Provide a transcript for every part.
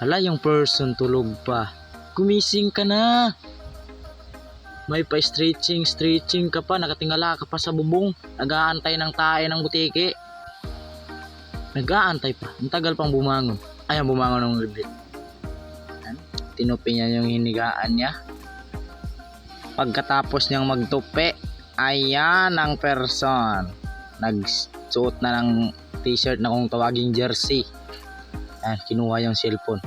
Hala, yung person tulog pa. Gumising ka na. May pa-stretching ka pa. Nakatingala ka pa sa bubong. Nag-aantay ng tae ng butike. Nag-aantay pa. Ang tagal pang bumangon. Ayan, bumangon ng libit. Tinupi niya yung hinigaan niya. Pagkatapos niyang magtupi, ayan ang person. Nagsuot na ng t-shirt na kung tawaging jersey. Ayan, kinuha yung cellphone.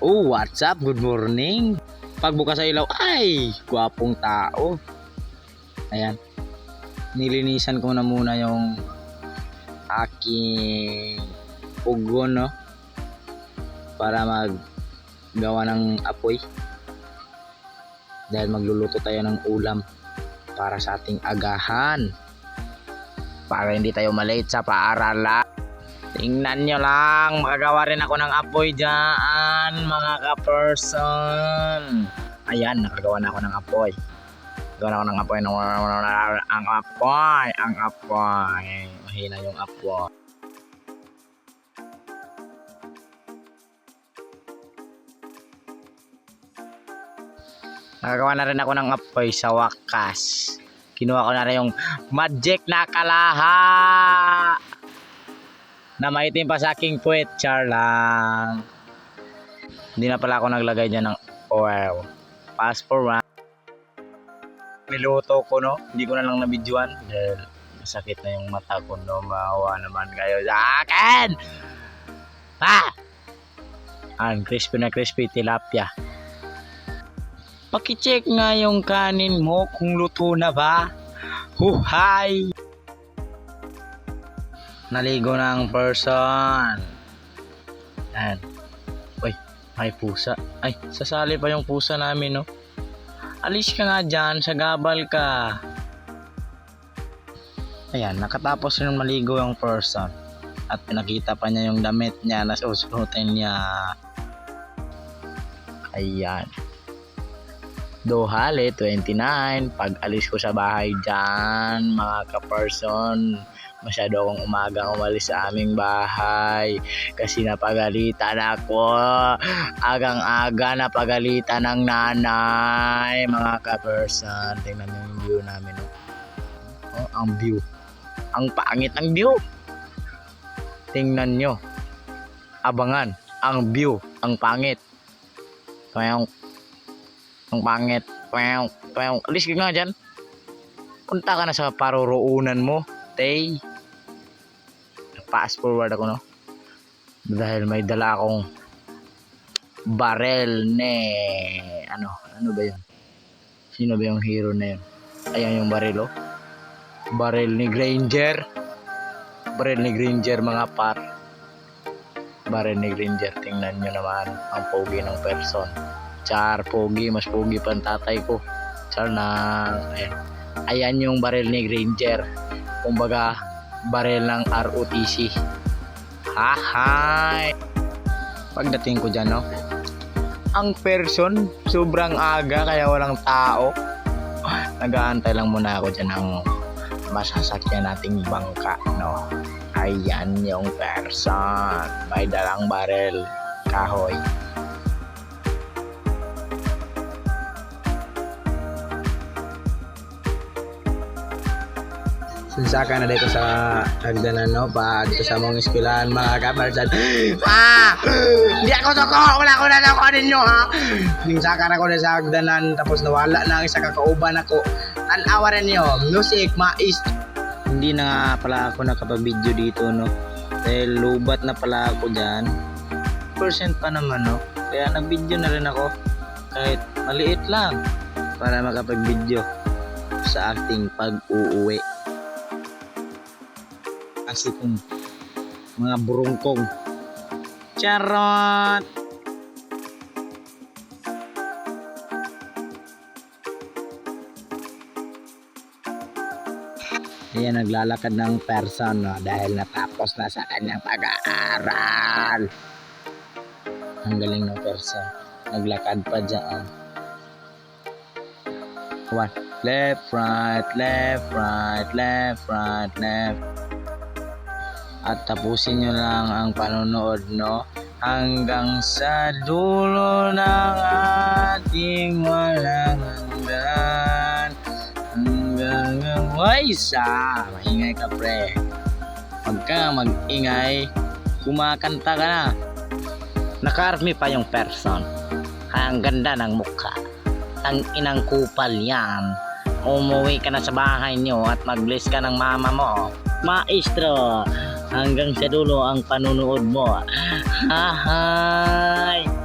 Oh, what's up? Good morning. Pagbuka sa ilaw, ay, gwapong tao. Ayan. Nilinisan ko na muna yung aking ugon, no? Para maggawa ng apoy. Dahil magluluto tayo ng ulam para sa ating agahan. Para hindi tayo malate sa paaralan. Tingnan nyo lang, makagawa rin ako ng apoy dyan, mga ka-person. Ayan, nakagawa na ako ng apoy. Gawa na ako ng apoy. Ang apoy. Mahina yung apoy. Nakagawa na rin ako ng apoy sa wakas. Kinuha ko na rin yung magic na kalaha na maitim pa sa aking puwet. Char lang. Hindi na pala ako naglagay dyan ng oil. Fast forward. Niluto ko, no? Hindi ko na lang nabidyoan dahil masakit na yung mata ko, no? Maawa naman kayo sa akin! Ang crispy na crispy tilapia. Pakicheck nga yung kanin mo kung luto na ba. Huhay! Naligo na ang person. Ayan. Uy, may pusa. Ay, sasali pa yung pusa namin, no? Alis ka nga dyan, sa gabal ka. Ayan, nakatapos rin maligo yung person. At pinakita pa niya yung damit niya na susuotin niya. Ayan. Dohale 29. Pag alis ko sa bahay dyan, mga ka-person, masyado akong umagang umalis sa aming bahay kasi napagalitan ako. Agang-aga napagalitan ng nanay, mga ka-person. Tingnan nyo yung view namin. Oh, ang view. Ang pangit ng view. Tingnan nyo. Abangan. Ang view. Ang pangit. Ang pangit. Alis ka nga dyan. Punta ka na sa paruroonan mo. Tay. Fast forward ako, no? Dahil may dala akong barel ne ano ba yun? Sino ba yung hero na yun? Ayan yung baril, oh. Barel ni Granger. Barel ni Granger, mga par. Barel ni Granger. Tingnan nyo naman ang pogi ng person. Char, pogi. Mas pogi pa ang tatay ko. Char na. Ayan yung barel ni Granger. Kumbaga, barel ng ROTC. Hahay! Pagdating ko dyan, no? Ang person, sobrang aga kaya walang tao. Nag-aantay lang muna ako dyan ng masasakyan nating bangka, no? Ayan yung person. May dalang barel. Kahoy. Saka na dito sa hagdanan, no? Pa dito sa mong eskwelahan, mga kaparsan. Hindi ako toko! Wala ko na toko ninyo, ha? Saka na ko na sa hagdanan, tapos nawala na ang isa kakauban ako. An-awaran nyo, music, mais. Hindi na nga pala ako nakapag-video dito, no? Dahil lubat na pala ako dyan. Percent pa naman, no? Kaya nag-video na rin ako. Kahit maliit lang. Para makapag-video sa ating pag-uuwi. Kasi kung mga burungkong. Charot! Ayan, naglalakad ng person, no? Dahil natapos na sa kanyang pag-aaral. Ang galing ng person. Naglakad pa dyan. One. Left, right, left, right, left, right, left. At tapusin nyo lang ang panonood, no? hanggang sa dulo ng ating walang hanggan. Hanggang ang waysa. Maingay ka, pre. Huwag ka mag-ingay. Kumakanta ka na. Naka-army pa yung person. Ang ganda ng mukha. Ang inang kupal yan. Umuwi ka na sa bahay nyo at mag-bless ka ng mama mo. Maestro, hanggang sa dulo ang panunood mo. Hahay!